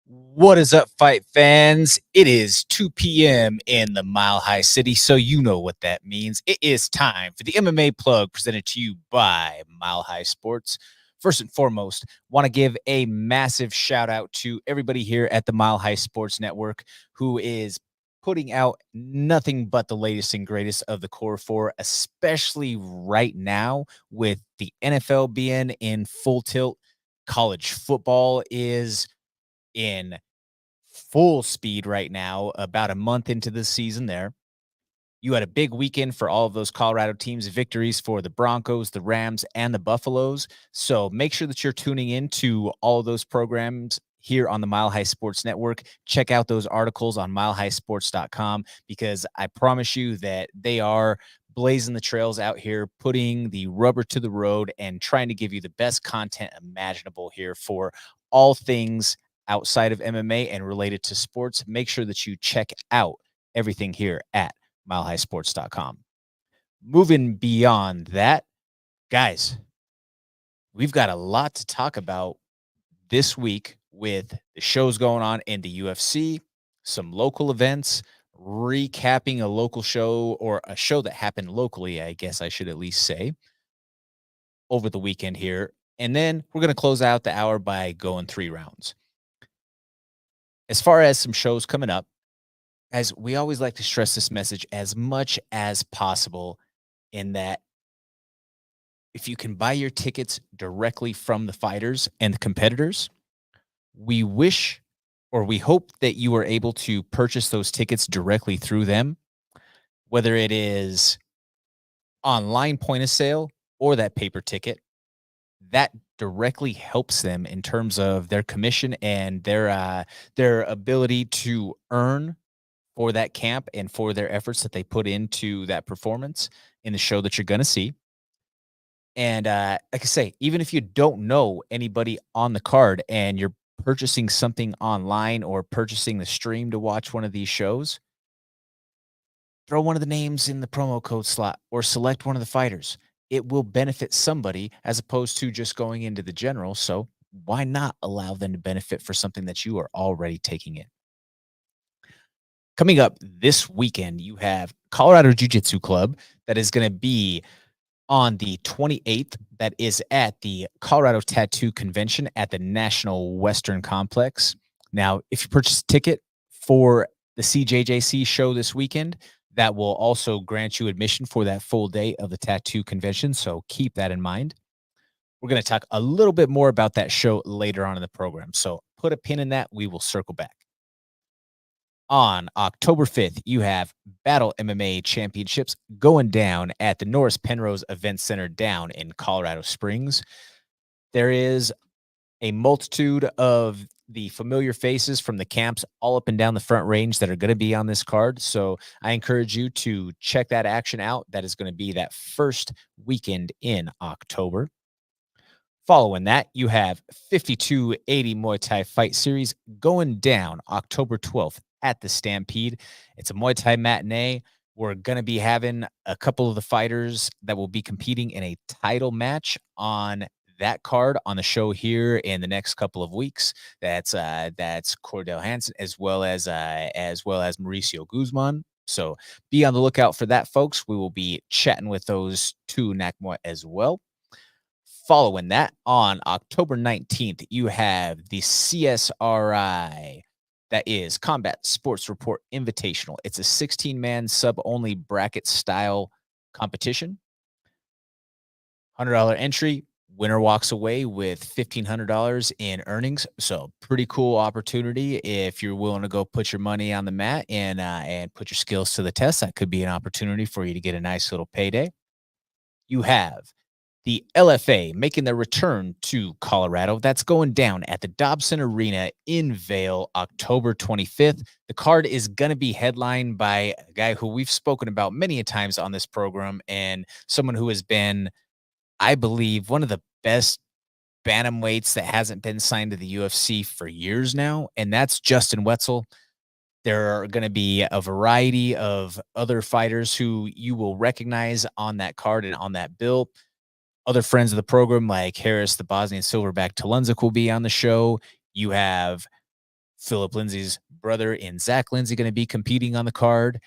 What is up, fight fans? It is 2 p.m. in the Mile High City, so you know what that means. It is time for the MMA plug presented to you by Mile High Sports. First and foremost, want to give a massive shout out to everybody here at the Mile High Sports Network who is putting out nothing but the latest and greatest of the Core Four, especially right now with the NFL being in full tilt. College football is in full speed right now, about a month into the season there. You had a big weekend for all of those Colorado teams, victories for the Broncos, the Rams, and the Buffaloes. So make sure that you're tuning in to all of those programs here on the Mile High Sports Network. Check out those articles on milehighsports.com because I promise you that they are blazing the trails out here, putting the rubber to the road and trying to give you the best content imaginable here for all things outside of MMA and related to sports. Make sure that you check out everything here at milehighsports.com. Moving beyond that, guys, we've got a lot to talk about this week with the shows going on in the UFC, some local events, recapping a local show or a show that happened locally, I guess I should at least say, over the weekend here. And then we're going to close out the hour by going 3 rounds. As far as some shows coming up, as we always like to stress this message as much as possible, in that if you can buy your tickets directly from the fighters and the competitors, we wish or we hope that you are able to purchase those tickets directly through them, whether it is online point of sale or that paper ticket. That directly helps them in terms of their commission and their ability to earn for that camp and for their efforts that they put into that performance in the show that you're going to see. And like I say, even if you don't know anybody on the card and you're purchasing something online or purchasing the stream to watch one of these shows, throw one of the names in the promo code slot or select one of the fighters. It will benefit somebody as opposed to just going into the general. So why not allow them to benefit for something that you are already taking in? Coming up this weekend, you have Colorado Jiu Jitsu Club that is going to be on the 28th. That is at the Colorado Tattoo Convention at the National Western Complex. Now, if you purchase a ticket for the CJJC show this weekend, that will also grant you admission for that full day of the tattoo convention. So keep that in mind. We're going to talk a little bit more about that show later on in the program. So put a pin in that. We will circle back. On October 5th, you have Battle MMA Championships going down at the Norris Penrose Event Center down in Colorado Springs. There is a multitude of the familiar faces from the camps all up and down the front range that are going to be on this card. So I encourage you to check that action out. That is going to be that first weekend in October. Following that, you have 5280 Muay Thai Fight Series going down October 12th at the Stampede. It's a Muay Thai matinee. We're going to be having a couple of the fighters that will be competing in a title match on that card on the show here in the next couple of weeks. That's Cordell Hansen as well as Mauricio Guzman. So be on the lookout for that, folks. We will be chatting with those two Nakmua as well. Following that, on October 19th, you have the CSRI, that is Combat Sports Report Invitational. It's a 16-man sub-only bracket style competition. $100 entry. Winner walks away with $1,500 in earnings. So pretty cool opportunity. If you're willing to go put your money on the mat and put your skills to the test, that could be an opportunity for you to get a nice little payday. You have the LFA making their return to Colorado. That's going down at the Dobson Arena in Vail, October 25th. The card is going to be headlined by a guy who we've spoken about many a times on this program and someone who has been, I believe, one of the best bantamweights that hasn't been signed to the UFC for years now, and that's Justin Wetzel. There are going to be a variety of other fighters who you will recognize on that card and on that bill. Other friends of the program like Harris, the Bosnian Silverback Tulunzik, will be on the show. You have Philip Lindsay's brother in Zach Lindsay going to be competing on the card.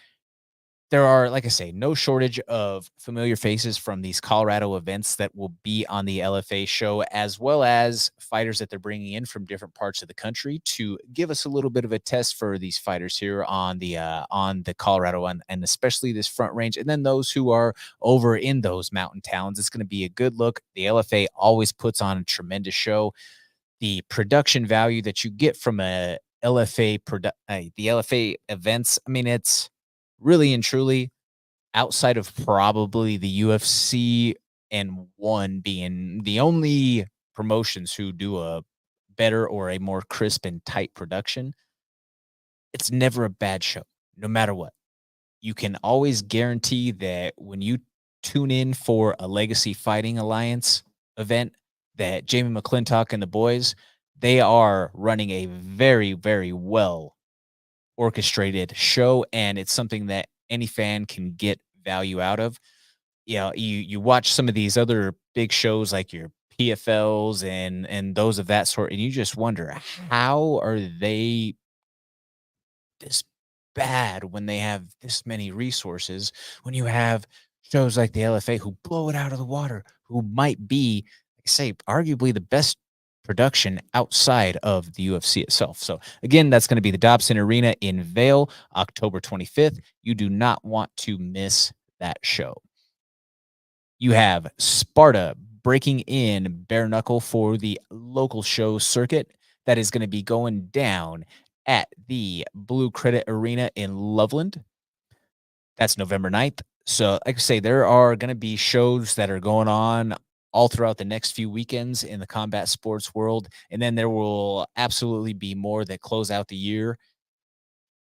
There are, like I say, no shortage of familiar faces from these Colorado events that will be on the LFA show, as well as fighters that they're bringing in from different parts of the country to give us a little bit of a test for these fighters here on the Colorado and especially this Front Range, and then those who are over in those mountain towns. It's going to be a good look. The LFA always puts on a tremendous show. The production value that you get from the LFA events, I mean, it's really and truly outside of probably the UFC and one being the only promotions who do a better or a more crisp and tight production. It's never a bad show, no matter what. You can always guarantee that when you tune in for a Legacy Fighting Alliance event, that Jamie McClintock and the boys, they are running a very, very well orchestrated show, and it's something that any fan can get value out of. You watch some of these other big shows like your PFLs and those of that sort, and you just wonder how are they this bad when they have this many resources, when you have shows like the LFA who blow it out of the water, who might be, like I say, arguably the best production outside of the UFC itself. So again, that's going to be the Dobson Arena in Vail, October 25th. You do not want to miss that show. You have Sparta breaking in bare knuckle for the local show circuit that is going to be going down at the Blue Credit Arena in Loveland. That's November 9th. So, like I say, there are going to be shows that are going on all throughout the next few weekends in the combat sports world. And then there will absolutely be more that close out the year.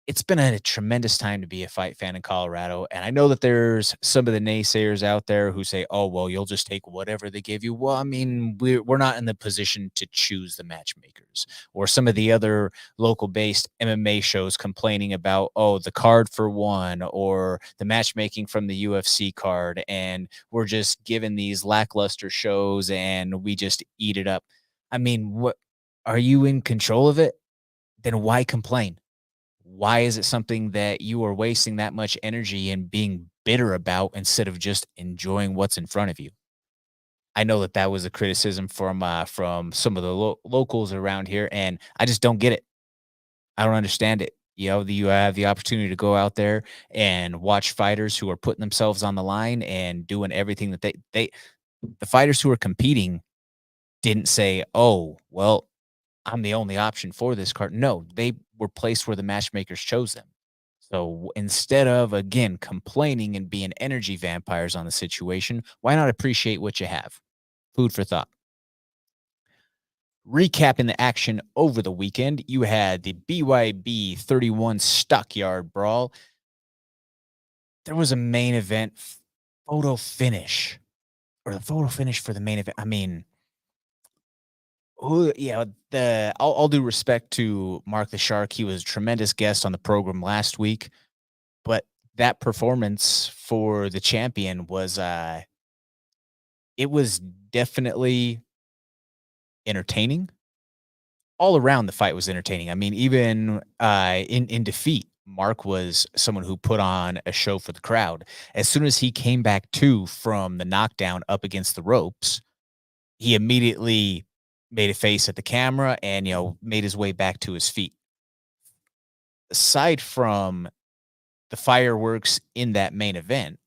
It's been a tremendous time to be a fight fan in Colorado, and I know that there's some of the naysayers out there who say, "Oh, well, you'll just take whatever they give you." Well, I mean, we're not in the position to choose the matchmakers, or some of the other local-based MMA shows complaining about, "Oh, the card for one," or the matchmaking from the UFC card, and we're just given these lackluster shows and we just eat it up. I mean, what are you in control of it? Then why complain? Why is it something that you are wasting that much energy and being bitter about instead of just enjoying what's in front of you? I know that that was a criticism from some of the locals around here, and I just don't get it. I don't understand it. You have the opportunity to go out there and watch fighters who are putting themselves on the line and doing everything that the fighters who are competing didn't say, "Oh, well, I'm the only option for this card." No, they were placed where the matchmakers chose them. So instead of, again, complaining and being energy vampires on the situation, why not appreciate what you have? Food for thought. Recapping the action over the weekend, you had the BYB 31 Stockyard Brawl. There was a main event photo finish, or the photo finish for the main event. I mean, yeah, the all due respect to Mark the Shark, he was a tremendous guest on the program last week, but that performance for the champion was it was definitely entertaining. All around the fight was entertaining. I mean, even in defeat, Mark was someone who put on a show for the crowd. As soon as he came back to from the knockdown up against the ropes, he immediately made a face at the camera and, made his way back to his feet. Aside from the fireworks in that main event,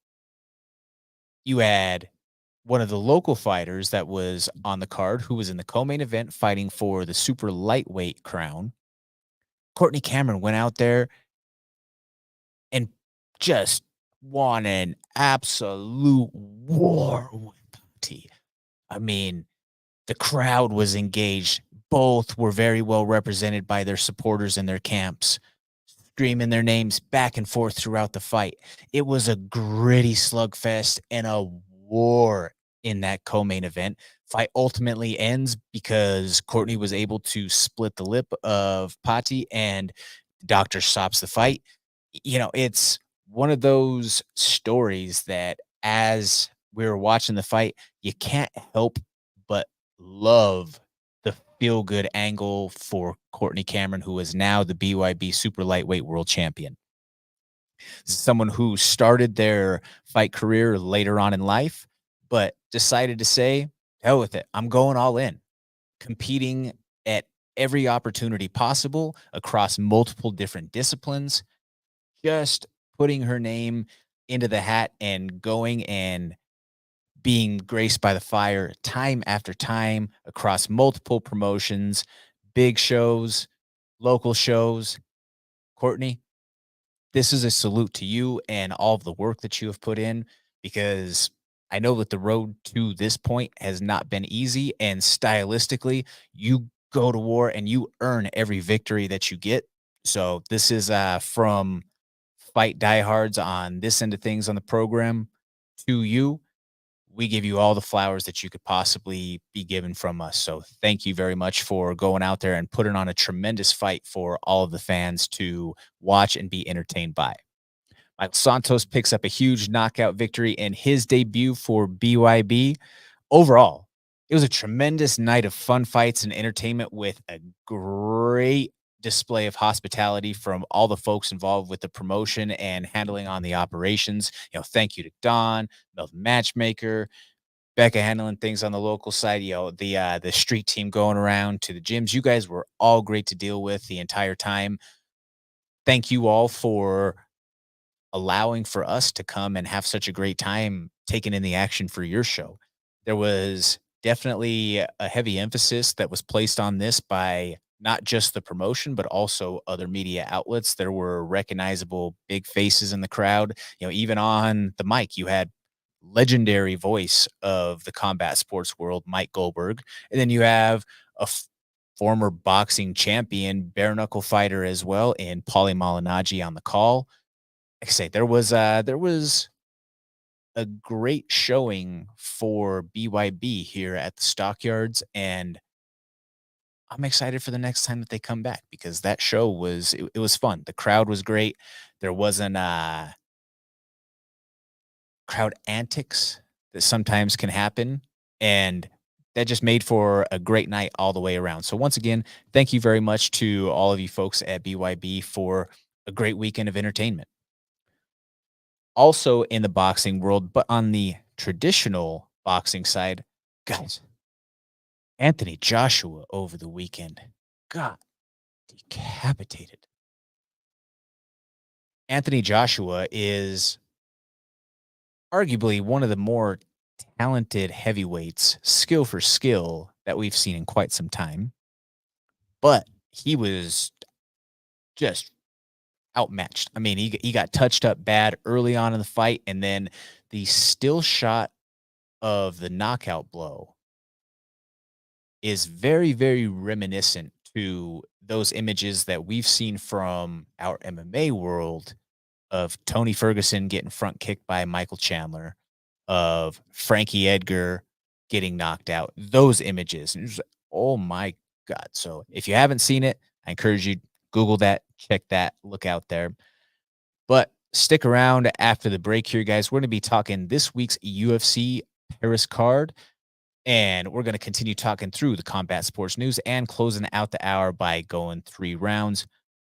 you had one of the local fighters that was on the card who was in the co-main event fighting for the super lightweight crown. Courtney Cameron went out there and just won an absolute war with T. I mean, the crowd was engaged. Both were very well represented by their supporters in their camps, screaming their names back and forth throughout the fight. It was a gritty slugfest and a war in that co-main event. Fight ultimately ends because Courtney was able to split the lip of Patti and the doctor stops the fight. It's one of those stories that as we were watching the fight, you can't help but love the feel good angle for Courtney Cameron, who is now the BYB super lightweight world champion. Someone who started their fight career later on in life, but decided to say, hell with it. I'm going all in, competing at every opportunity possible across multiple different disciplines, just putting her name into the hat and going and being graced by the fire time after time across multiple promotions, big shows, local shows. Courtney, this is a salute to you and all of the work that you have put in, because I know that the road to this point has not been easy. And stylistically, you go to war and you earn every victory that you get. So this is from fight diehards on this end of things on the program to you. We give you all the flowers that you could possibly be given from us. So thank you very much for going out there and putting on a tremendous fight for all of the fans to watch and be entertained by. Michael Santos picks up a huge knockout victory in his debut for BYB. Overall, it was a tremendous night of fun fights and entertainment with a great display of hospitality from all the folks involved with the promotion and handling on the operations. Thank you to Don, Melvin Matchmaker, Becca handling things on the local side, the street team going around to the gyms. You guys were all great to deal with the entire time. Thank you all for allowing for us to come and have such a great time taking in the action for your show. There was definitely a heavy emphasis that was placed on this by not just the promotion, but also other media outlets. There were recognizable big faces in the crowd. Even on the mic, you had legendary voice of the combat sports world, Mike Goldberg. And then you have a former boxing champion, bare knuckle fighter as well, in Paulie Malignaggi on the call. Like I say, there was a great showing for BYB here at the Stockyards, and I'm excited for the next time that they come back, because that show it was fun. The crowd was great. There wasn't crowd antics that sometimes can happen, and that just made for a great night all the way around. So once again, thank you very much to all of you folks at BYB for a great weekend of entertainment. Also in the boxing world, but on the traditional boxing side, guys, Anthony Joshua over the weekend got decapitated. Anthony Joshua is arguably one of the more talented heavyweights, skill for skill, that we've seen in quite some time. But he was just outmatched. I mean, he got touched up bad early on in the fight, and then the still shot of the knockout blow is very, very reminiscent to those images that we've seen from our MMA world of Tony Ferguson getting front kicked by Michael Chandler, of Frankie Edgar getting knocked out. Those images. And it was like, oh my God. So if you haven't seen it, I encourage you, Google that, check that, look out there. But stick around after the break here, guys. We're going to be talking this week's UFC Paris card, and we're going to continue talking through the combat sports news and closing out the hour by going 3 rounds.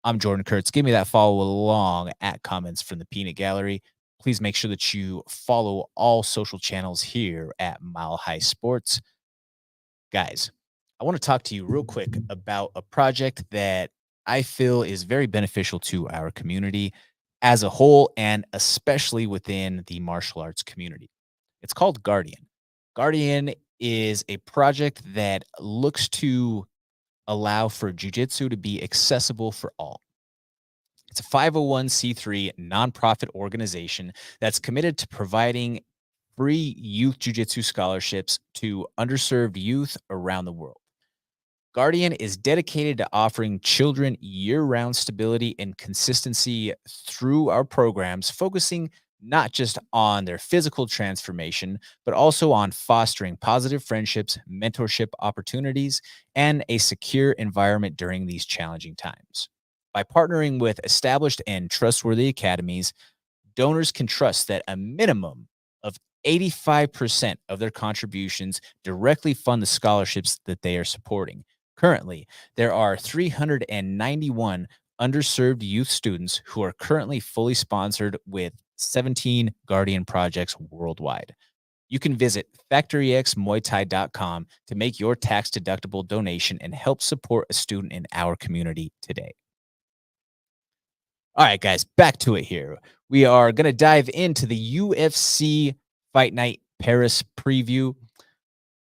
I'm Jordan Kurtz. Give me that follow along at Comments from the Peanut Gallery. Please make sure that you follow all social channels here at Mile High Sports. Guys, I want to talk to you real quick about a project that I feel is very beneficial to our community as a whole, and especially within the martial arts community. It's called Guardian. Guardian is a project that looks to allow for jiu-jitsu to be accessible for all. It's a 501c3 nonprofit organization that's committed to providing free youth jiu-jitsu scholarships to underserved youth around the world. Guardian is dedicated to offering children year-round stability and consistency through our programs, focusing not just on their physical transformation, but also on fostering positive friendships, mentorship opportunities, and a secure environment during these challenging times. By partnering with established and trustworthy academies, donors can trust that a minimum of 85% of their contributions directly fund the scholarships that they are supporting. Currently, there are 391 underserved youth students who are currently fully sponsored with 17 Guardian projects worldwide. You can visit factoryxmuaythai.com to make your tax deductible donation and help support a student in our community today. All right, guys, back to it here. We are going to dive into the UFC Fight Night Paris preview.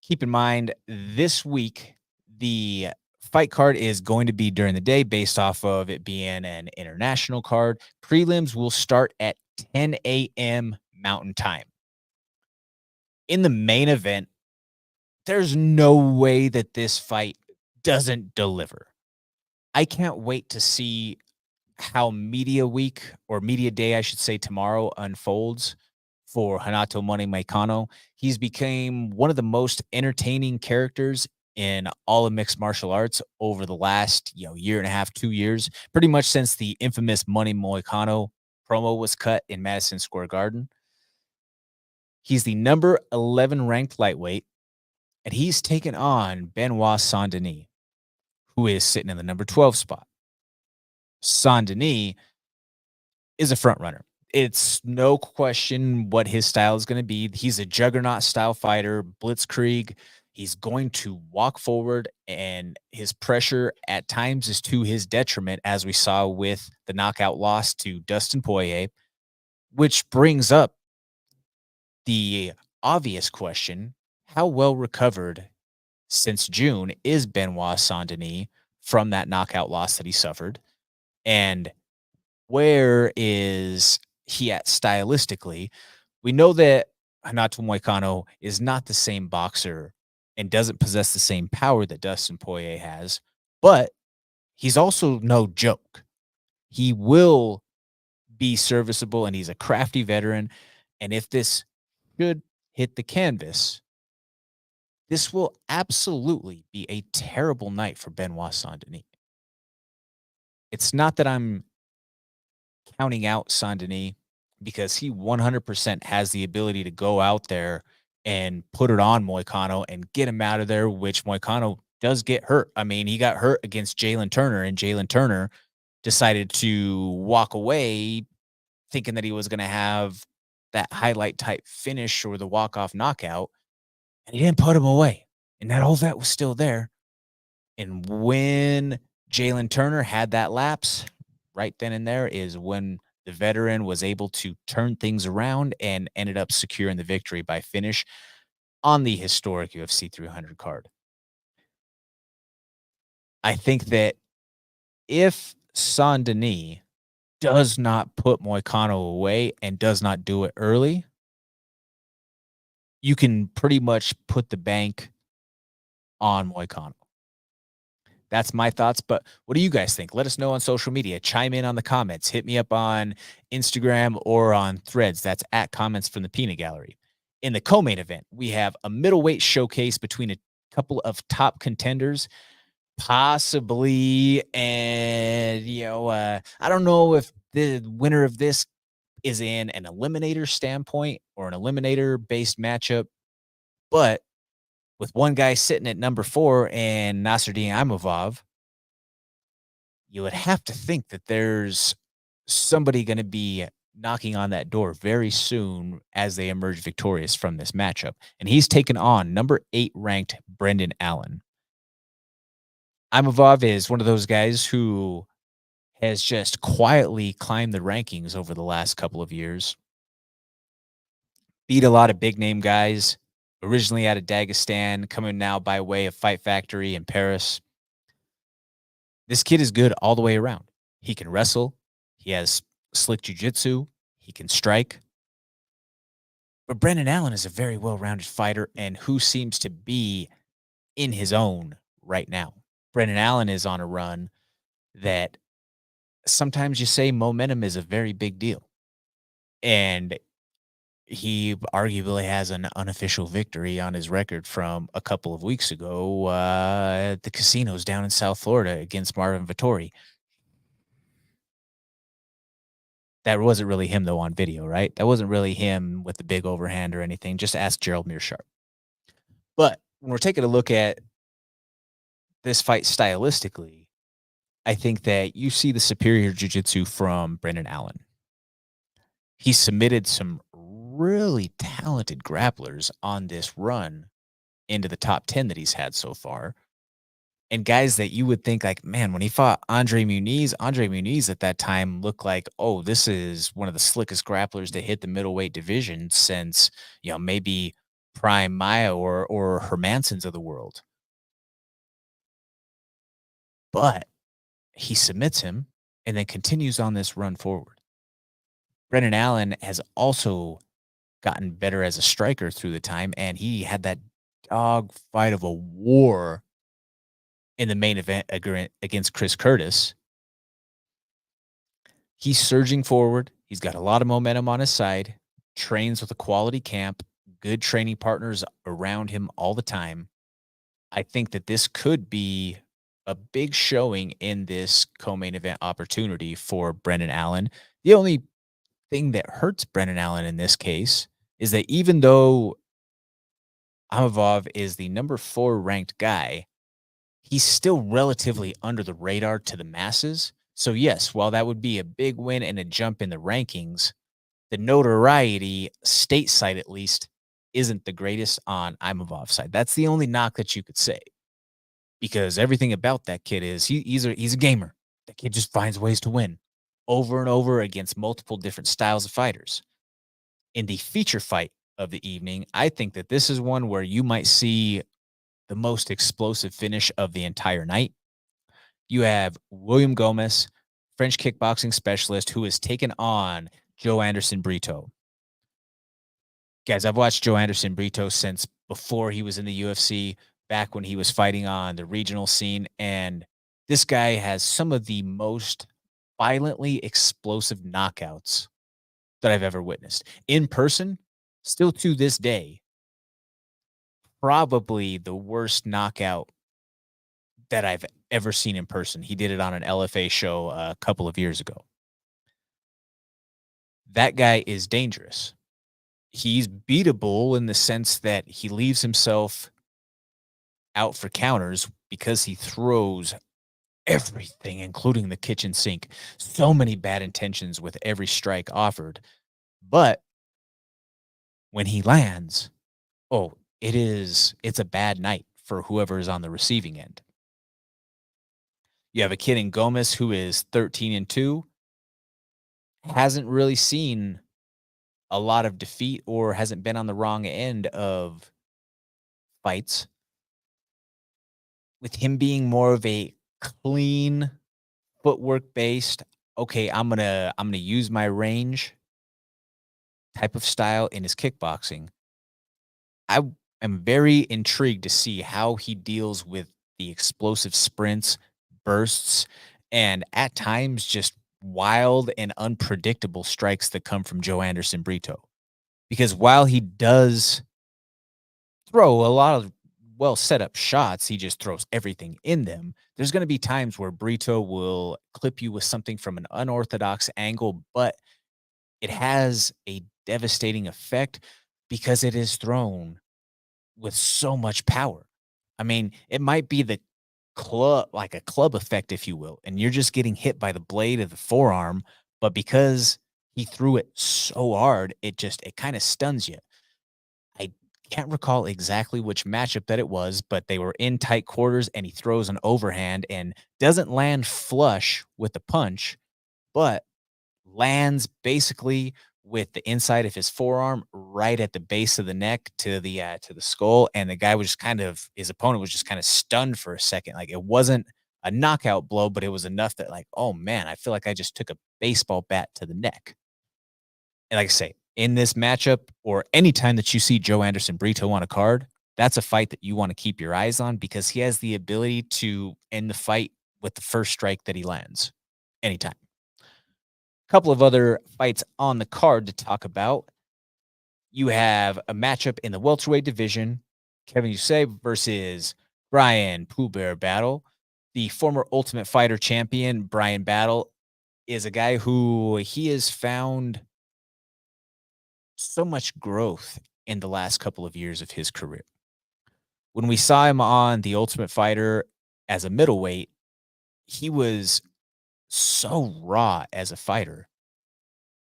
Keep in mind, this week, the fight card is going to be during the day based off of it being an international card. Prelims will start at 10 a.m. Mountain Time. In the main event, there's no way that this fight doesn't deliver. I can't wait to see how media week or media day, I should say, tomorrow unfolds for Hanato Money Moicano. He's became one of the most entertaining characters in all of mixed martial arts over the last, year and a half, 2 years, pretty much since the infamous Money Moicano promo was cut in Madison Square Garden. He's the number 11 ranked lightweight, and he's taken on Benoit Saint-Denis, who is sitting in the number 12 spot. Saint-Denis is a front runner. It's no question what his style is going to be. He's a juggernaut style fighter, blitzkrieg. He's going to walk forward, and his pressure at times is to his detriment, as we saw with the knockout loss to Dustin Poirier, which brings up the obvious question: how well recovered since June is Benoit Saint-Denis from that knockout loss that he suffered? And where is he at stylistically? We know that Renato Moicano is not the same boxer and doesn't possess the same power that Dustin Poirier has, but he's also no joke. He will be serviceable, and he's a crafty veteran. And if this should hit the canvas, this will absolutely be a terrible night for Benoit Saint-Denis. It's not that I'm counting out Saint-Denis, because he 100% has the ability to go out there and put it on Moicano and get him out of there, which Moicano does get hurt. I mean, he got hurt against Jalen Turner, and Jalen Turner decided to walk away thinking that he was going to have that highlight type finish or the walk-off knockout, and he didn't put him away. And that whole vet was still there. And when Jalen Turner had that lapse, right then and there is when the veteran was able to turn things around and ended up securing the victory by finish on the historic UFC 300 card. I think that if Saint-Denis does not put Moicano away and does not do it early, you can pretty much put the bank on Moicano. That's my thoughts, but what do you guys think? Let us know on social media. Chime in on the comments. Hit me up on Instagram or on Threads. That's at Comments from the Peanut Gallery. In the co-main event, we have a middleweight showcase between a couple of top contenders, possibly. And, I don't know if the winner of this is in an eliminator standpoint or an eliminator-based matchup, but with one guy sitting at number 4 and Nasruddin Imavov, you would have to think that there's somebody going to be knocking on that door very soon as they emerge victorious from this matchup. And he's taken on number 8 ranked Brendan Allen. Imavov is one of those guys who has just quietly climbed the rankings over the last couple of years. Beat a lot of big name guys, originally out of Dagestan, coming now by way of Fight Factory in Paris. This kid is good all the way around. He can wrestle. He has slick jiu-jitsu. He can strike. But Brendan Allen is a very well-rounded fighter and who seems to be in his own right now. Brendan Allen is on a run that sometimes you say momentum is a very big deal. And he arguably has an unofficial victory on his record from a couple of weeks ago at the casinos down in South Florida against Marvin Vettori. That wasn't really him, though, on video, right? That wasn't really him with the big overhand or anything. Just ask Gerald Meerschaert. But when we're taking a look at this fight stylistically, I think that you see the superior jiu-jitsu from Brendan Allen. He submitted some really talented grapplers on this run into the top 10 that he's had so far. And guys that you would think like, man, when he fought Andre Muniz at that time looked like, oh, this is one of the slickest grapplers to hit the middleweight division since, maybe Prime Maya or Hermansons of the world. But he submits him and then continues on this run forward. Brendan Allen has also gotten better as a striker through the time, and he had that dog fight of a war in the main event against Chris Curtis. He's surging forward. He's got a lot of momentum on his side, trains with a quality camp, good training partners around him all the time. I think that this could be a big showing in this co-main event opportunity for Brendan Allen. The only thing that hurts Brendan Allen in this case is that even though Amavov is the number 4 ranked guy, he's still relatively under the radar to the masses. So yes, while that would be a big win and a jump in the rankings, the notoriety stateside at least isn't the greatest on Imavov's side. That's the only knock that you could say, because everything about that kid is he's a gamer. The kid just finds ways to win over and over against multiple different styles of fighters. In the feature fight of the evening, I think that this is one where you might see the most explosive finish of the entire night. You have William Gomez, French kickboxing specialist, who has taken on Joe Anderson Brito. Guys, I've watched Joe Anderson Brito since before he was in the UFC, back when he was fighting on the regional scene. And this guy has some of the most violently explosive knockouts that I've ever witnessed. In person, still to this day, probably the worst knockout that I've ever seen in person. He did it on an LFA show a couple of years ago. That guy is dangerous. He's beatable in the sense that he leaves himself out for counters because he throws everything, including the kitchen sink. So many bad intentions with every strike offered. But when he lands, oh, it's a bad night for whoever is on the receiving end. You have a kid in Gomez who is 13-2, hasn't really seen a lot of defeat or hasn't been on the wrong end of fights. With him being more of a clean footwork based, okay, I'm gonna use my range type of style in his kickboxing. I am very intrigued to see how he deals with the explosive sprints, bursts, and at times just wild and unpredictable strikes that come from Joe Anderson Brito. Because while he does throw a lot of well set up shots, he just throws everything in them. There's going to be times where Brito will clip you with something from an unorthodox angle, but it has a devastating effect because it is thrown with so much power. I mean, it might be the club, like a club effect, if you will, and you're just getting hit by the blade of the forearm, but because he threw it so hard, it kind of stuns you. I can't recall exactly which matchup that it was, but they were in tight quarters and he throws an overhand and doesn't land flush with the punch, but lands basically with the inside of his forearm right at the base of the neck to the skull, and the guy was just kind of his opponent was just kind of stunned for a second. Like it wasn't a knockout blow, but it was enough that like, oh man, I feel like I just took a baseball bat to the neck. And like I say, in this matchup or anytime that you see Joe Anderson Brito on a card, that's a fight that you want to keep your eyes on because he has the ability to end the fight with the first strike that he lands anytime. Couple of other fights on the card to talk about. You have a matchup in the welterweight division, Kevin Youssef versus Brian Pooh Bear Battle. The former Ultimate Fighter champion, Brian Battle, is a guy who he has found so much growth in the last couple of years of his career. When we saw him on The Ultimate Fighter as a middleweight, he was so raw as a fighter.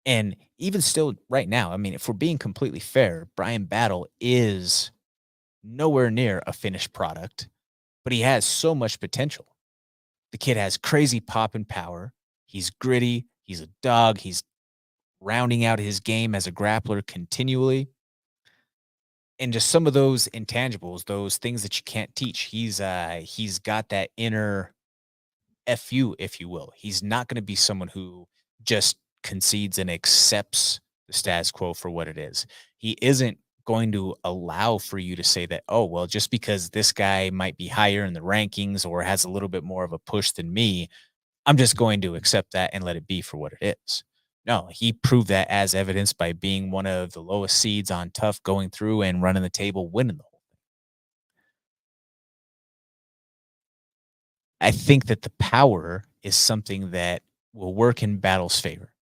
And even still right now, I mean, if we're being completely fair, Brian Battle is nowhere near a finished product, but he has so much potential. The kid has crazy pop and power. He's gritty. He's a dog. He's rounding out his game as a grappler continually. And just some of those intangibles, those things that you can't teach. He's got that inner FU, if you will. He's not going to be someone who just concedes and accepts the status quo for what it is. He isn't going to allow for you to say that, oh, well, just because this guy might be higher in the rankings or has a little bit more of a push than me, I'm just going to accept that and let it be for what it is. No, he proved that as evidenced by being one of the lowest seeds on Tough, going through and running the table, winning the whole. I think that the power is something that will work in Battle's favor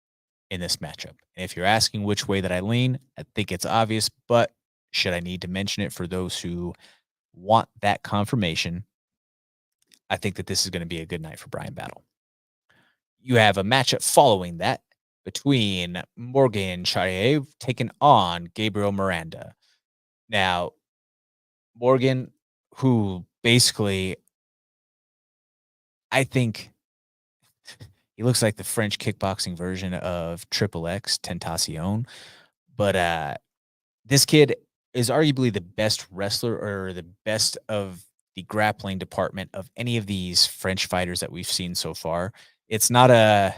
in this matchup. And if you're asking which way that I lean, I think it's obvious, but should I need to mention it for those who want that confirmation, I think that this is going to be a good night for Brian Battle. You have a matchup following that between Morgan Charrier taking on Gabriel Miranda. Now, Morgan, who basically, I think he looks like the French kickboxing version of Triple X Tentacion, but this kid is arguably the best wrestler or the best of the grappling department of any of these French fighters that we've seen so far. It's not a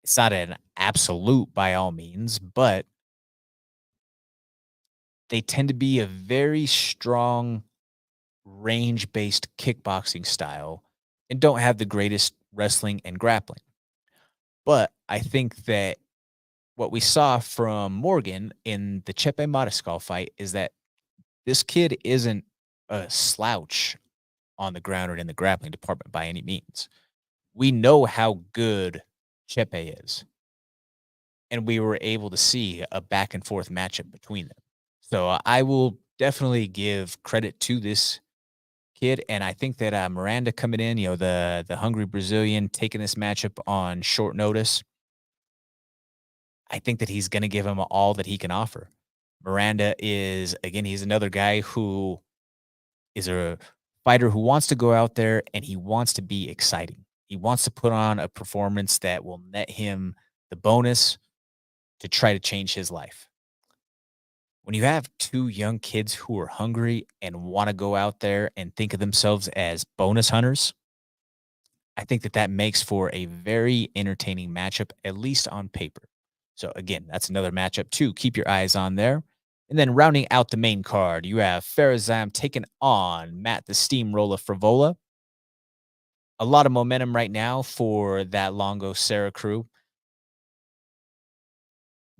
it's not an absolute by all means, but they tend to be a very strong range-based kickboxing style and don't have the greatest wrestling and grappling. But I think that what we saw from Morgan in the Chepe Mariscal fight is that this kid isn't a slouch on the ground or in the grappling department by any means. We know how good Chepe is, and we were able to see a back and forth matchup between them. So I will definitely give credit to this kid, and I think that Miranda coming in, the hungry Brazilian taking this matchup on short notice, I think that he's going to give him all that he can offer. Miranda is again, he's another guy who is a fighter who wants to go out there and he wants to be exciting. He wants to put on a performance that will net him the bonus to try to change his life. When you have two young kids who are hungry and want to go out there and think of themselves as bonus hunters, I think that that makes for a very entertaining matchup, at least on paper. So, again, that's another matchup too. Keep your eyes on there. And then rounding out the main card, you have Farazam taking on Matt the Steamroller Frivola. A lot of momentum right now for that Longo Serra crew.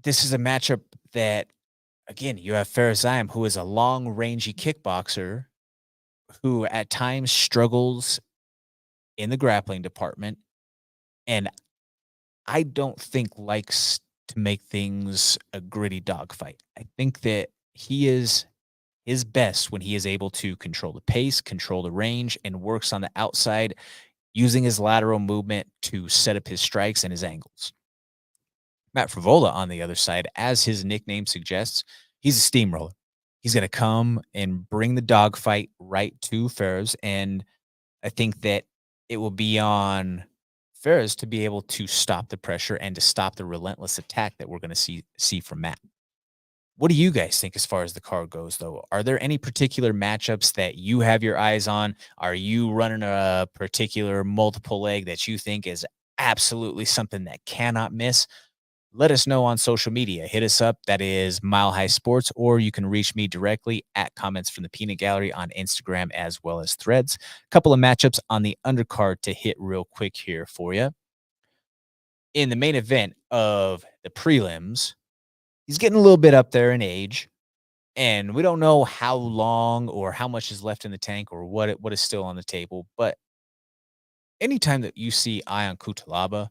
This is a matchup that, again, you have Farazam, who is a long, rangy kickboxer who at times struggles in the grappling department. And I don't think likes to make things a gritty dogfight. I think that he is his best when he is able to control the pace, control the range, and works on the outside using his lateral movement to set up his strikes and his angles. Matt Frivola, on the other side, as his nickname suggests, he's a steamroller. He's going to come and bring the dogfight right to Ferris, and I think that it will be on Ferris to be able to stop the pressure and to stop the relentless attack that we're going to see from Matt. What do you guys think as far as the card goes, though? Are there any particular matchups that you have your eyes on? Are you running a particular multiple leg that you think is absolutely something that cannot miss? Let us know on social media. Hit us up. That is Mile High Sports, or you can reach me directly at Comments from the Peanut Gallery on Instagram as well as Threads. A couple of matchups on the undercard to hit real quick here for you. In the main event of the prelims, he's getting a little bit up there in age, and we don't know how long or how much is left in the tank or what is still on the table. But anytime that you see Ion Kutalaba,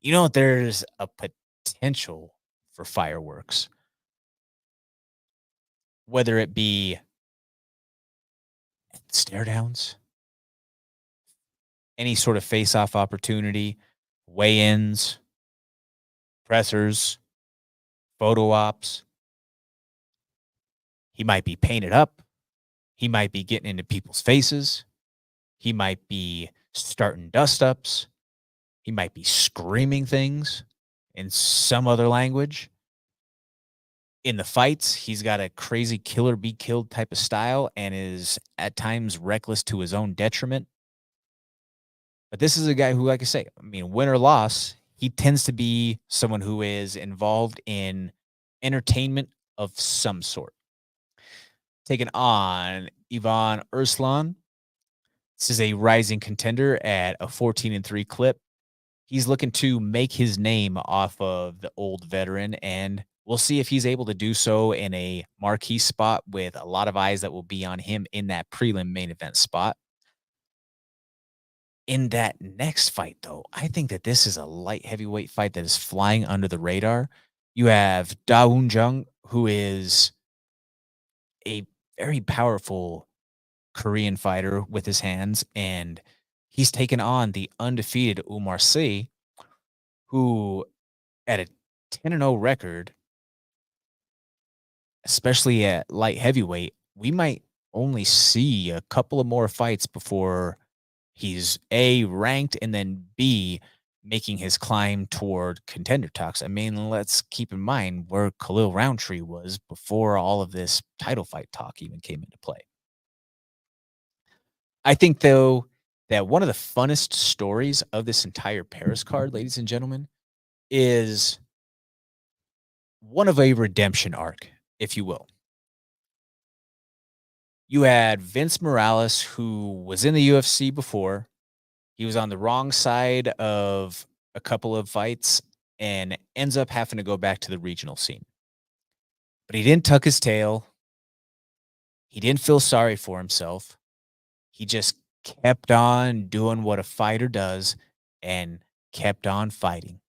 you know there's a potential for fireworks, whether it be stare downs, any sort of face-off opportunity, weigh-ins, pressers, photo ops. He might be painted up. He might be getting into people's faces. He might be starting dust ups. He might be screaming things in some other language. In the fights, he's got a crazy killer be killed type of style and is at times reckless to his own detriment. But this is a guy who, like I say, I mean, win or loss, he tends to be someone who is involved in entertainment of some sort. Taking on Ivan Urslan. This is a rising contender at a 14-3 clip. He's looking to make his name off of the old veteran, and we'll see if he's able to do so in a marquee spot with a lot of eyes that will be on him in that prelim main event spot. In that next fight, though, I think that this is a light heavyweight fight that is flying under the radar. You have Da Woon Jung, who is a very powerful Korean fighter with his hands, and he's taken on the undefeated Umar Sy, who at a 10-0 record, especially at light heavyweight, we might only see a couple of more fights before he's A, ranked, and then B, making his climb toward contender talks. I mean, let's keep in mind where Khalil Roundtree was before all of this title fight talk even came into play. I think, though, that one of the funnest stories of this entire Paris card, ladies and gentlemen, is one of a redemption arc, if you will. You had Vince Morales, who was in the UFC before. He was on the wrong side of a couple of fights and ends up having to go back to the regional scene. But he didn't tuck his tail. He didn't feel sorry for himself. He just kept on doing what a fighter does and kept on fighting.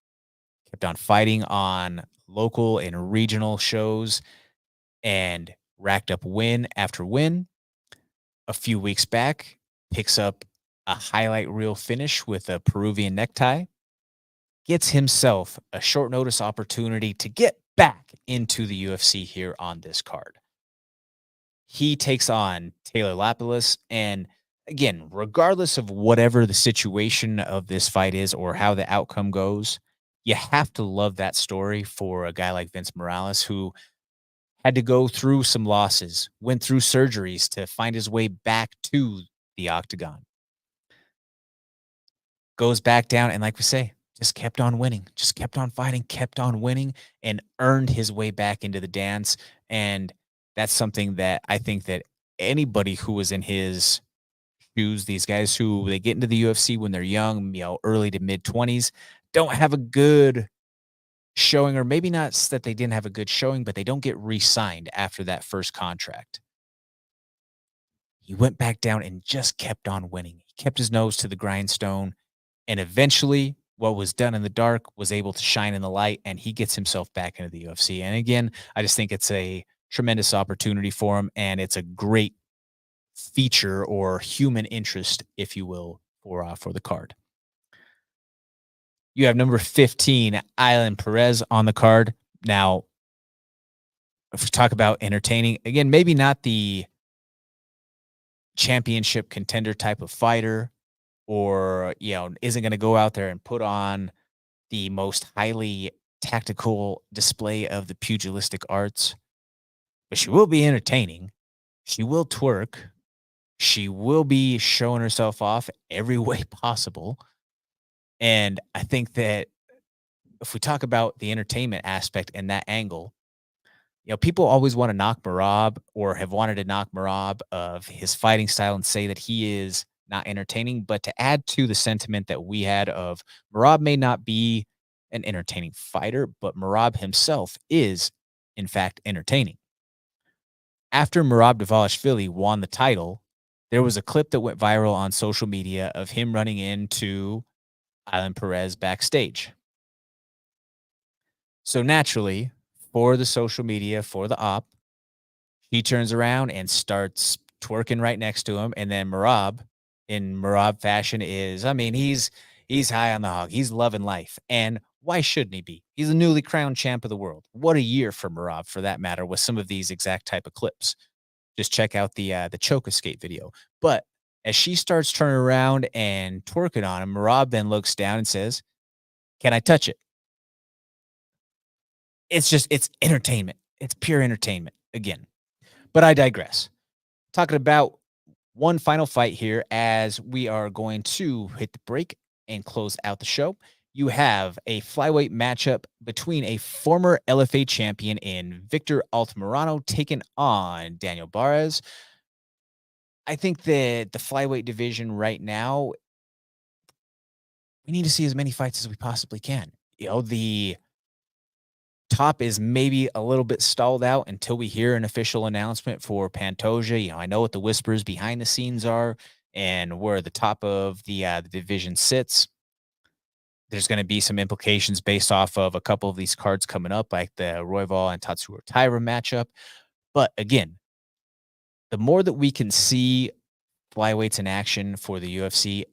Kept on fighting on local and regional shows and racked up win after win. A few weeks back, picks up a highlight reel finish with a Peruvian necktie, gets himself a short notice opportunity to get back into the UFC here on this card. He takes on Taylor Lapilus, and again, regardless of whatever the situation of this fight is or how the outcome goes, you have to love that story for a guy like Vince Morales, who had to go through some losses, went through surgeries to find his way back to the octagon. Goes back down, and like we say, just kept on winning, just kept on fighting, kept on winning, and earned his way back into the dance. And that's something that I think that anybody who was in his shoes, these guys who they get into the UFC when they're young, early to mid 20s, don't have a good showing, or maybe not that they didn't have a good showing, but they don't get re-signed after that first contract. He went back down and just kept on winning. He kept his nose to the grindstone, and eventually what was done in the dark was able to shine in the light, and he gets himself back into the UFC. And again, I just think it's a tremendous opportunity for him, and it's a great feature or human interest, if you will, for the card. You have number 15, Island Perez on the card. Now, if we talk about entertaining, again, maybe not the championship contender type of fighter, or, isn't going to go out there and put on the most highly tactical display of the pugilistic arts, but she will be entertaining. She will twerk. She will be showing herself off every way possible. And I think that if we talk about the entertainment aspect and that angle, people always want to knock Marab, or have wanted to knock Marab of his fighting style and say that he is not entertaining. But to add to the sentiment that we had of Marab may not be an entertaining fighter, but Marab himself is, in fact, entertaining. After Marab Dvalishvili won the title, there was a clip that went viral on social media of him running into Island Perez backstage. So naturally, for the social media, for the op, he turns around and starts twerking right next to him. And then Marab in Marab fashion is, I mean, he's high on the hog. He's loving life. And why shouldn't he be? He's a newly crowned champ of the world. What a year for Marab, for that matter, with some of these exact type of clips. Just check out the choke escape video. But as she starts turning around and twerking on him, Marab then looks down and says, "Can I touch it?" It's entertainment. It's pure entertainment again. But I digress. Talking about one final fight here as we are going to hit the break and close out the show. You have a flyweight matchup between a former LFA champion in Victor Altamirano taking on Daniel Barres. I think that the flyweight division right now, we need to see as many fights as we possibly can. The top is maybe a little bit stalled out until we hear an official announcement for Pantoja. I know what the whispers behind the scenes are and where the top of the division sits. There's going to be some implications based off of a couple of these cards coming up, like the Royval and Tatsuro Taira matchup. But again, the more that we can see flyweights in action for the UFC,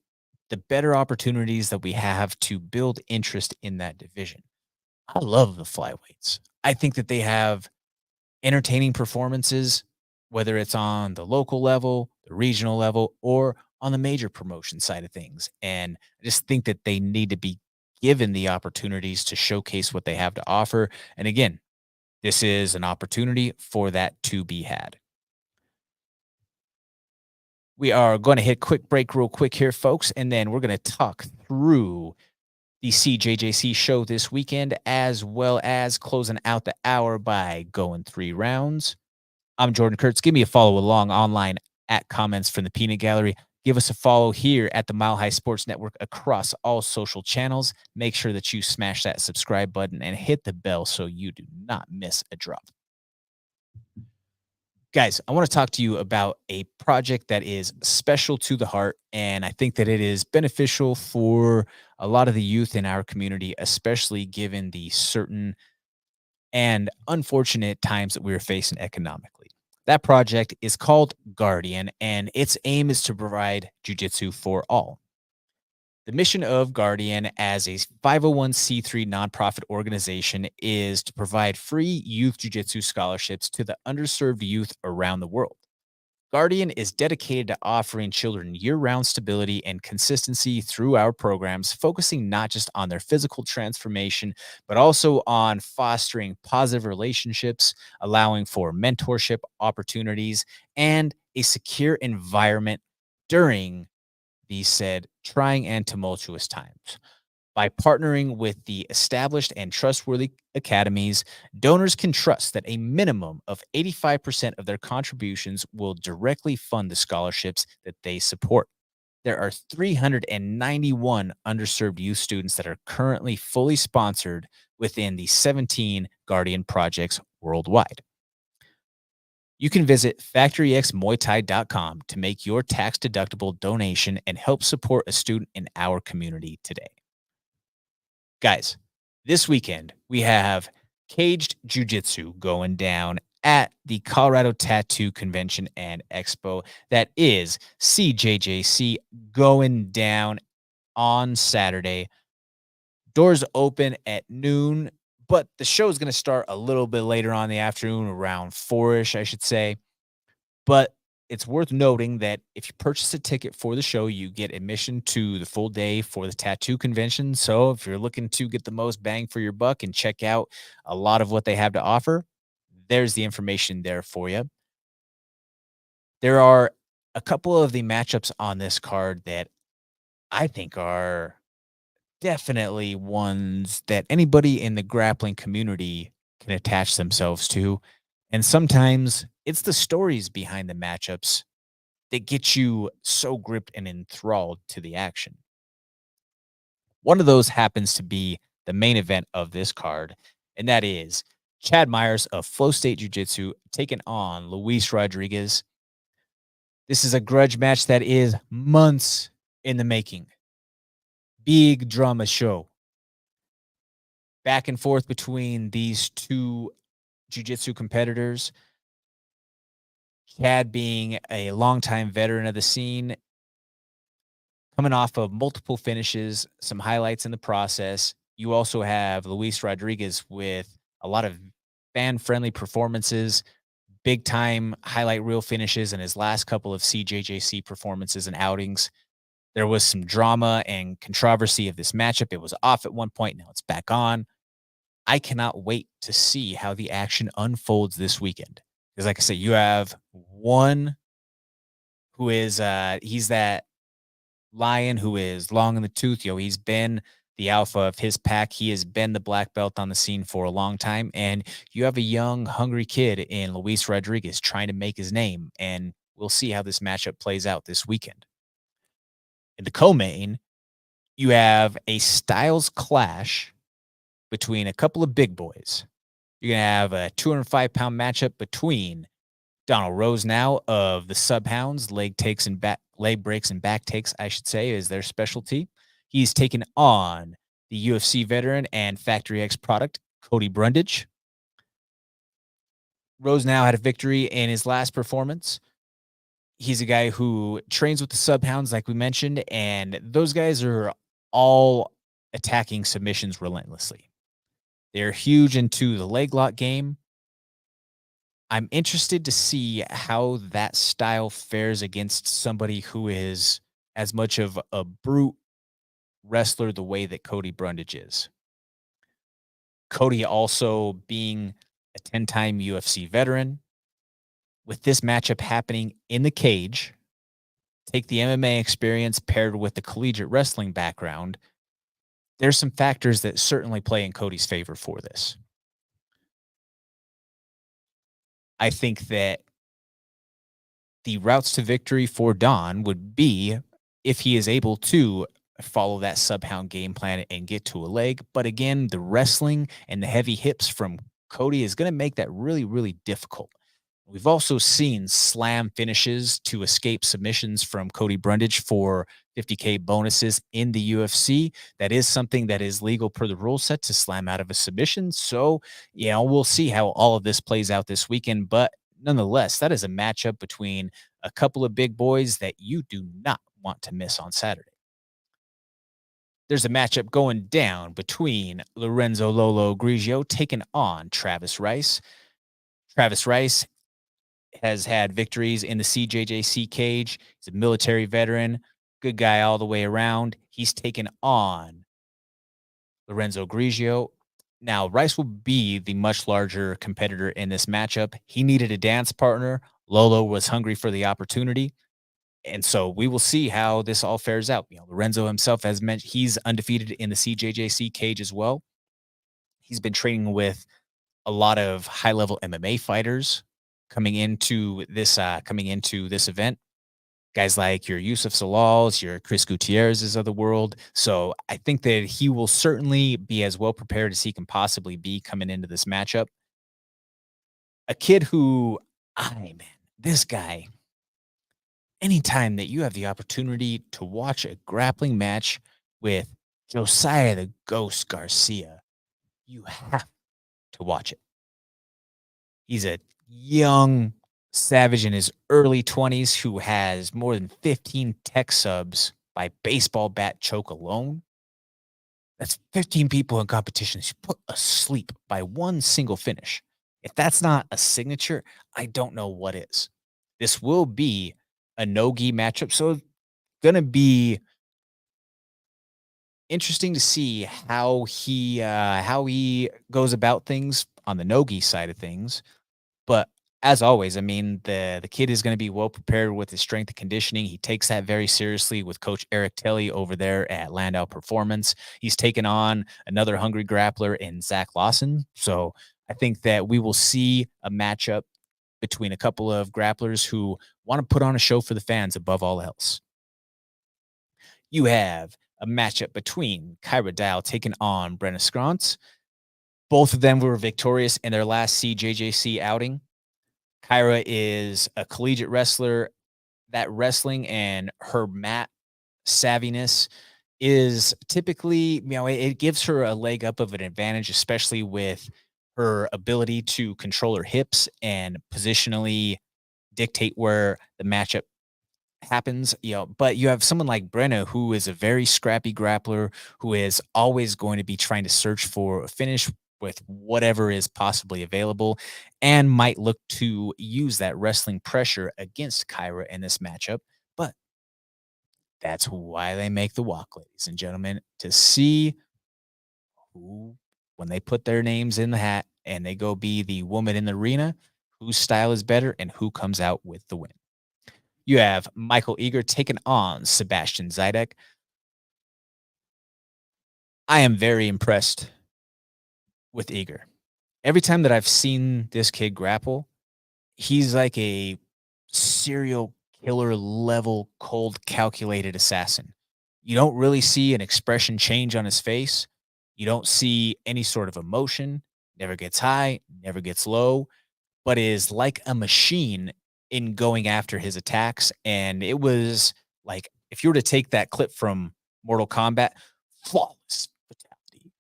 the better opportunities that we have to build interest in that division. I love the flyweights. I think that they have entertaining performances, whether it's on the local level, the regional level, or on the major promotion side of things. And I just think that they need to be given the opportunities to showcase what they have to offer. And again, this is an opportunity for that to be had. We are going to hit quick break real quick here, folks, and then we're going to talk through the CJJC show this weekend, as well as closing out the hour by going 3 rounds. I'm Jordan Kurtz. Give me a follow along online at Comments from the Peanut Gallery. Give us a follow here at the Mile High Sports Network across all social channels. Make sure that you smash that subscribe button and hit the bell so you do not miss a drop. Guys, I want to talk to you about a project that is special to the heart, and I think that it is beneficial for a lot of the youth in our community, especially given the certain and unfortunate times that we are facing economically. That project is called Guardian, and its aim is to provide jujitsu for all. The mission of Guardian as a 501c3 nonprofit organization is to provide free youth jiu-jitsu scholarships to the underserved youth around the world. Guardian is dedicated to offering children year-round stability and consistency through our programs, focusing not just on their physical transformation, but also on fostering positive relationships, allowing for mentorship opportunities, and a secure environment during these said trying and tumultuous times. By partnering with the established and trustworthy academies, donors can trust that a minimum of 85% of their contributions will directly fund the scholarships that they support. There are 391 underserved youth students that are currently fully sponsored within the 17 Guardian projects worldwide. You can visit factoryxmuaythai.com to make your tax-deductible donation and help support a student in our community today. Guys, this weekend we have Caged Jiu-Jitsu going down at the Colorado Tattoo Convention and Expo. That is CJJC going down on Saturday. Doors open at noon, but the show is going to start a little bit later on in the afternoon, around 4-ish, I should say. But it's worth noting that if you purchase a ticket for the show, you get admission to the full day for the tattoo convention. So if you're looking to get the most bang for your buck and check out a lot of what they have to offer, there's the information there for you. There are a couple of the matchups on this card that I think are definitely ones that anybody in the grappling community can attach themselves to. And sometimes it's the stories behind the matchups that get you so gripped and enthralled to the action. One of those happens to be the main event of this card, and that is Chad Myers of Flow State Jiu Jitsu taking on Luis Rodriguez. This is a grudge match that is months in the making. Big drama show. Back and forth between these two jiu-jitsu competitors. Chad being a longtime veteran of the scene, coming off of multiple finishes, some highlights in the process. You also have Luis Rodriguez with a lot of fan-friendly performances, big time highlight reel finishes in his last couple of CJJC performances and outings. There was some drama and controversy of this matchup. It was off at one point, now it's back on. I cannot wait to see how the action unfolds this weekend. Because like I said, you have one who is he's that lion who is long in the tooth. He's been the alpha of his pack. He has been the black belt on the scene for a long time. And you have a young, hungry kid in Luis Rodriguez trying to make his name. And we'll see how this matchup plays out this weekend. In the co-main, you have a styles clash between a couple of big boys. You're going to have a 205-pound matchup between Donald Rose now of the Subhounds, leg breaks and back takes, I should say, is their specialty. He's taken on the UFC veteran and Factory X product, Cody Brundage. Rose now had a victory in his last performance. He's a guy who trains with the Subhounds, like we mentioned, and those guys are all attacking submissions relentlessly. They're huge into the leg lock game. I'm interested to see how that style fares against somebody who is as much of a brute wrestler the way that Cody Brundage is. Cody also being a 10-time UFC veteran. With this matchup happening in the cage, take the MMA experience paired with the collegiate wrestling background, there's some factors that certainly play in Cody's favor for this. I think that the routes to victory for Don would be if he is able to follow that Subhound game plan and get to a leg. But again, the wrestling and the heavy hips from Cody is going to make that really, really difficult. We've also seen slam finishes to escape submissions from Cody Brundage for 50K bonuses in the UFC. That is something that is legal per the rule set to slam out of a submission. So, we'll see how all of this plays out this weekend. But nonetheless, that is a matchup between a couple of big boys that you do not want to miss on Saturday. There's a matchup going down between Lorenzo Lolo Grigio taking on Travis Rice. Travis Rice has had victories in the CJJC cage. He's a military veteran, good guy all the way around. He's taken on Lorenzo Grigio. Now, Rice will be the much larger competitor in this matchup. He needed a dance partner. Lolo was hungry for the opportunity. And so we will see how this all fares out. Lorenzo himself has mentioned he's undefeated in the CJJC cage as well. He's been training with a lot of high-level MMA fighters coming into this event. Guys like your Yusuf Salals, your Chris Gutierrez's of the world. So I think that he will certainly be as well prepared as he can possibly be coming into this matchup. A kid who, this guy, anytime that you have the opportunity to watch a grappling match with Josiah the Ghost Garcia, you have to watch it. He's a young savage in his early 20s who has more than 15 tech subs by baseball bat choke alone. That's 15 people in competition he's put asleep by one single finish. If that's not a signature, I don't know what is. This will be a no-gi matchup, so it's going to be interesting to see how he goes about things on the no-gi side of things. But as always, the kid is going to be well prepared with his strength and conditioning. He takes that very seriously with Coach Eric Telly over there at Landau Performance. He's taken on another hungry grappler in Zach Lawson. So I think that we will see a matchup between a couple of grapplers who want to put on a show for the fans above all else. You have a matchup between Kyra Dial taking on Brenna Scrantz. Both of them were victorious in their last CJJC outing. Kyra is a collegiate wrestler. That wrestling and her mat savviness is typically, it gives her a leg up of an advantage, especially with her ability to control her hips and positionally dictate where the matchup happens, but you have someone like Brenna who is a very scrappy grappler who is always going to be trying to search for a finish with whatever is possibly available and might look to use that wrestling pressure against Kyra in this matchup. But that's why they make the walk, ladies and gentlemen, to see who, when they put their names in the hat and they go be the woman in the arena, whose style is better and who comes out with the win. You have Michael Eager taking on Sebastian Zydek. I am very impressed with Eager. Every time that I've seen this kid grapple, he's like a serial killer level, cold, calculated assassin. You don't really see an expression change on his face. You don't see any sort of emotion, never gets high, never gets low, but is like a machine in going after his attacks. And it was like, if you were to take that clip from Mortal Kombat, flawless fatality.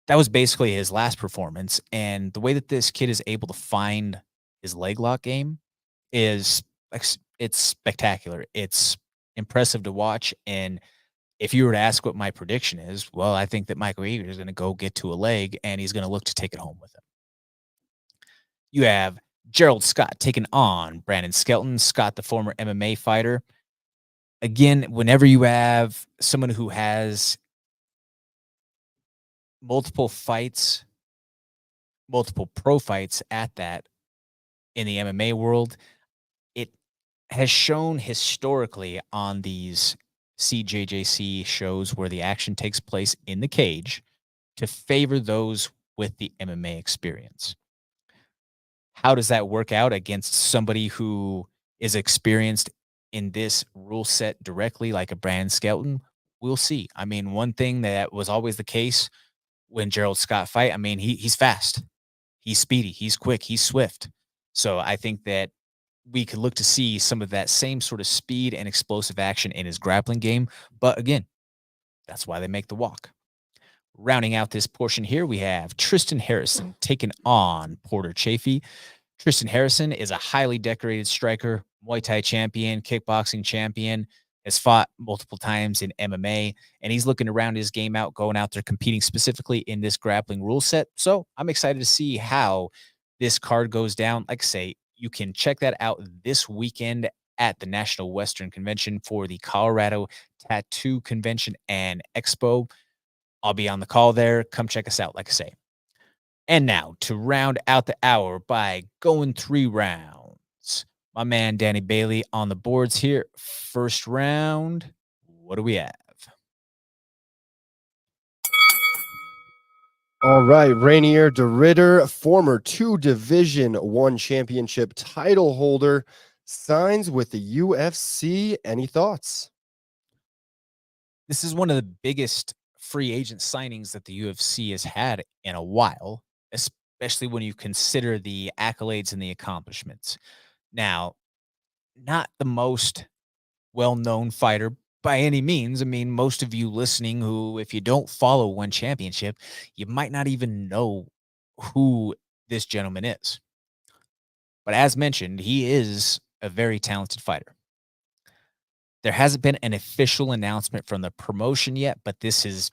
That was basically his last performance. And the way that this kid is able to find his leg lock game is it's spectacular. It's impressive to watch. And if you were to ask what my prediction is, well, I think that Michael Eager is going to go get to a leg and he's going to look to take it home with him. You have Gerald Scott taking on Brandon Skelton. Scott, the former MMA fighter. Again, whenever you have someone who has multiple fights, multiple pro fights at that in the MMA world, it has shown historically on these CJJC shows where the action takes place in the cage to favor those with the MMA experience. How does that work out against somebody who is experienced in this rule set directly, like a Brandon Skelton? We'll see. I mean, one thing that was always the case when Gerald Scott fight, I mean, he's fast, he's speedy, he's quick, he's swift. So I think that we could look to see some of that same sort of speed and explosive action in his grappling game. But again, that's why they make the walk. Rounding out this portion here, we have Tristan Harrison taking on Porter Chafee. Tristan Harrison is a highly decorated striker, Muay Thai champion, kickboxing champion, has fought multiple times in MMA, and he's looking to round his game out, going out there competing specifically in this grappling rule set. So I'm excited to see how this card goes down. Like I say, you can check that out this weekend at the National Western Convention for the Colorado Tattoo Convention and Expo. I'll be on the call there. Come check us out, like I say. And now to round out the hour by going 3 rounds. My man Danny Bailey on the boards here. First round. What do we have? All right, Reinier de Ridder, former 2 Division 1 championship title holder, signs with the UFC. Any thoughts? This is one of the biggest free agent signings that the UFC has had in a while, especially when you consider the accolades and the accomplishments. Now, not the most well-known fighter by any means. I mean, most of you listening who, if you don't follow one championship, you might not even know who this gentleman is. But as mentioned, he is a very talented fighter. There hasn't been an official announcement from the promotion yet, but this has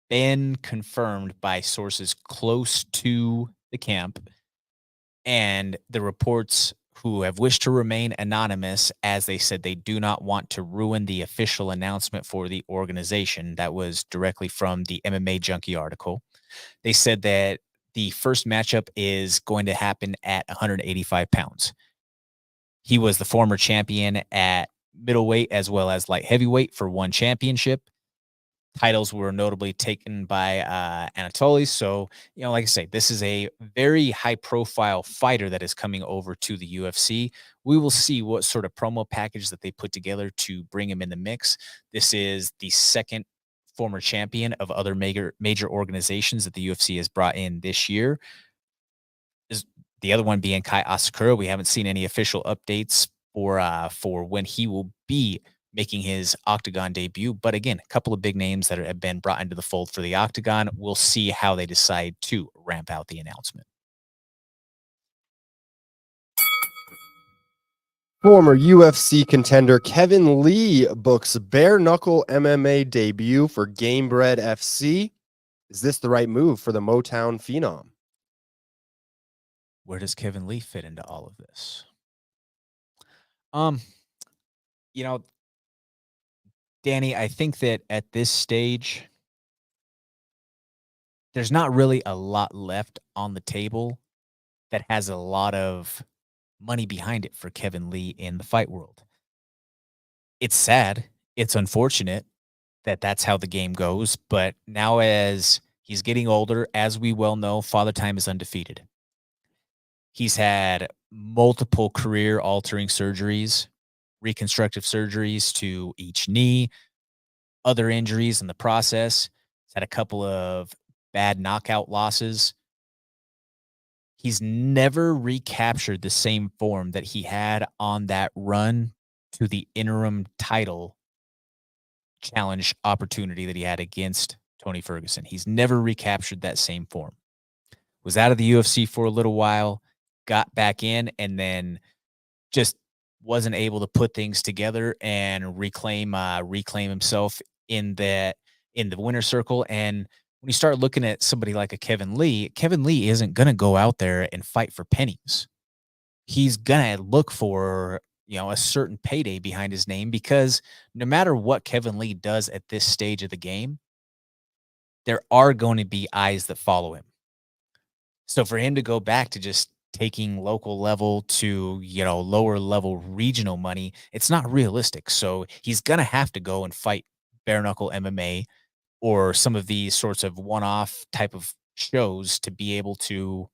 been confirmed by sources close to the camp and the reports who have wished to remain anonymous, as they said they do not want to ruin the official announcement for the organization. That was directly from the MMA Junkie article. They said that the first matchup is going to happen at 185 pounds. He was the former champion at middleweight as well as light heavyweight for one championship. Titles were notably taken by Anatoly. So, like I say, this is a very high profile fighter that is coming over to the UFC. We will see what sort of promo package that they put together to bring him in the mix. This is the second former champion of other major organizations that the UFC has brought in this year. Is the other one being Kai Asakura. We haven't seen any official updates for when he will be making his Octagon debut. But again, a couple of big names that have been brought into the fold for the Octagon. We'll see how they decide to ramp out the announcement. Former UFC contender Kevin Lee books bare knuckle MMA debut for Gamebred FC. Is this the right move for the Motown phenom? Where does Kevin Lee fit into all of this? Um, you know, Danny, I think that at this stage, there's not really a lot left on the table that has a lot of money behind it for Kevin Lee in the fight world. It's sad. It's unfortunate that that's how the game goes. But now, as he's getting older, as we well know, Father Time is undefeated. He's had multiple career altering surgeries, reconstructive surgeries to each knee, other injuries in the process. He's had a couple of bad knockout losses. He's never recaptured the same form that he had on that run to the interim title challenge opportunity that he had against Tony Ferguson. He's never recaptured that same form. Was out of the UFC for a little while, got back in, and then just wasn't able to put things together and reclaim himself in the winner circle. And when you start looking at somebody like a Kevin Lee isn't gonna go out there and fight for pennies. He's gonna look for, a certain payday behind his name because no matter what Kevin Lee does at this stage of the game, there are going to be eyes that follow him. So for him to go back to just taking local level to, lower level regional money, it's not realistic. So he's going to have to go and fight bare knuckle MMA or some of these sorts of one-off type of shows to be able to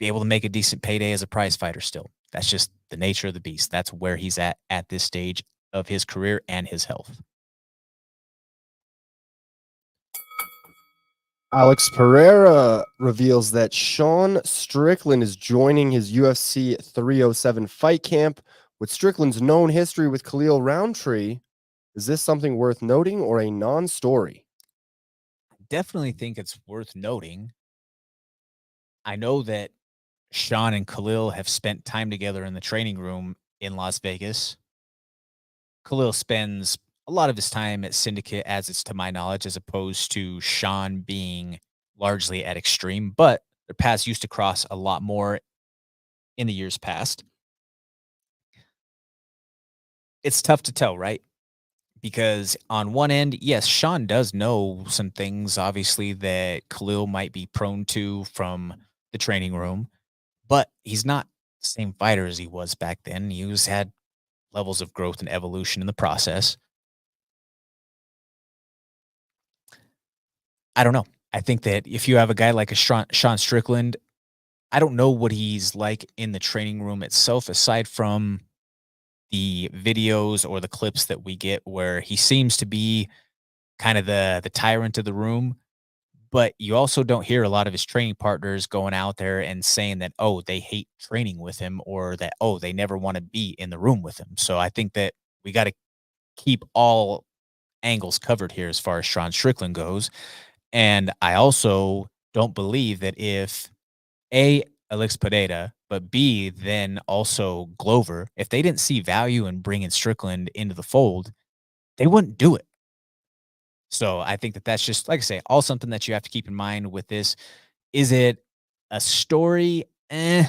make a decent payday as a prize fighter still. That's just the nature of the beast. That's where he's at this stage of his career and his health. Alex Pereira reveals that Sean Strickland is joining his UFC 307 fight camp. With Strickland's known history with Khalil Roundtree, is this something worth noting or a non-story? Definitely think it's worth noting. I know that Sean and Khalil have spent time together in the training room in Las Vegas. Khalil spends a lot of his time at Syndicate, as it's to my knowledge, as opposed to Sean being largely at Extreme, but their paths used to cross a lot more in the years past. It's tough to tell, right? Because on one end, yes, Sean does know some things, obviously, that Khalil might be prone to from the training room, but he's not the same fighter as he was back then. He was had levels of growth and evolution in the process. I don't know. I think that if you have a guy like a Sean Strickland, I don't know what he's like in the training room itself, aside from the videos or the clips that we get where he seems to be kind of the tyrant of the room. But you also don't hear a lot of his training partners going out there and saying that, oh, they hate training with him or that, oh, they never want to be in the room with him. So I think that we got to keep all angles covered here as far as Sean Strickland goes. And I also don't believe that if A, Alex Pereira, but B, then also Glover, if they didn't see value in bringing Strickland into the fold, they wouldn't do it. So I think that that's just, like I say, all something that you have to keep in mind with this. Is it a story? I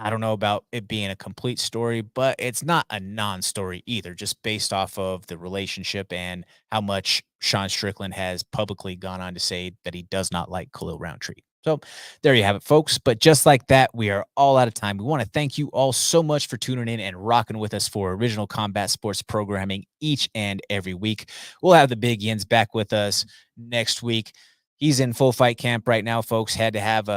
don't know about it being a complete story, but it's not a non-story either, just based off of the relationship and how much Sean Strickland has publicly gone on to say that he does not like Khalil Roundtree. So there you have it, folks. But just like that, we are all out of time. We want to thank you all so much for tuning in and rocking with us for Original Combat Sports programming each and every week. We'll have the Big Yins back with us next week. He's in full fight camp right now, folks. Had to have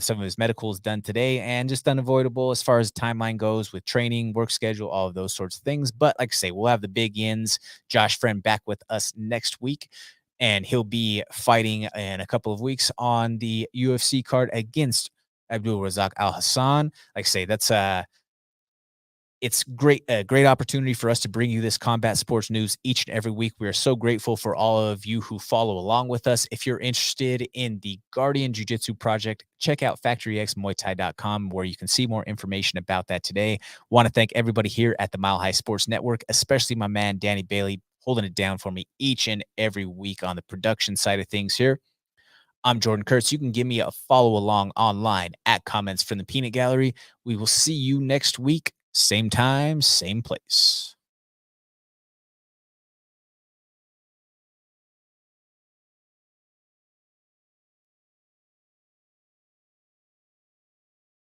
some of his medicals done today, and just unavoidable as far as timeline goes with training, work schedule, all of those sorts of things. But like I say, we'll have the Big Yins, Josh Friend, back with us next week, and he'll be fighting in a couple of weeks on the UFC card against Abdul Razak Al Hassan. Like I say, that's It's a great opportunity for us to bring you this combat sports news each and every week. We are so grateful for all of you who follow along with us. If you're interested in the Guardian Jiu Jitsu project, check out factoryxmuaythai.com where you can see more information about that today. Want to thank everybody here at the Mile High Sports Network, especially my man, Danny Bailey, holding it down for me each and every week on the production side of things here. I'm Jordan Kurtz. You can give me a follow along online at Comments from the Peanut Gallery. We will see you next week. Same time, same place.